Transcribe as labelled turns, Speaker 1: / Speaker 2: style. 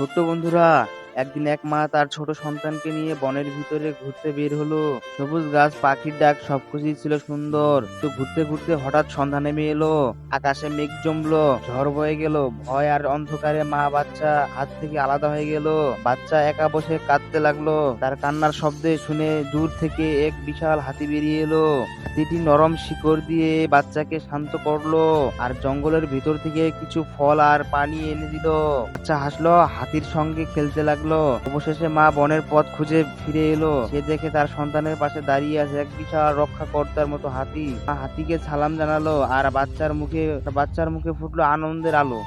Speaker 1: ছোট্ট বন্ধুরা, একদিন এক মা তার ছোট সন্তানকে নিয়ে বনের ভিতরে ঘুরতে বের হলো। সবুজ গাছ, পাখির ডাক সবকিছুই ছিল সুন্দর। তো ঘুরতে ঘুরতে হঠাৎ সন্ধ্যা নেমে এলো। আকাশে মেঘ জমলো, ঝড় বয়ে গেল। ভয় আর অন্ধকারে মা বাচ্চা হাত থেকে আলাদা হয়ে গেল। বাচ্চা একা বসে কাঁদতে লাগলো। তার কান্নার শব্দে শুনে দূর থেকে এক বিশাল হাতি বেরিয়ে এলো। হাতিটি নরম শিকড় দিয়ে বাচ্চাকে শান্ত করলো আর জঙ্গলের ভিতর থেকে কিছু ফল আর পানি এনে দিল। বাচ্চা হাসলো, হাতির সঙ্গে খেলতে লাগলো। অবশেষে মা বনের পথ খুঁজে ফিরে এলো। সে দেখে তার সন্তানের পাশে দাঁড়িয়ে আছে এক বিশাল রক্ষাকর্তার মতো হাতি। মা হাতিকে সালাম জানালো আর বাচ্চার মুখে ফুটলো আনন্দের আলো।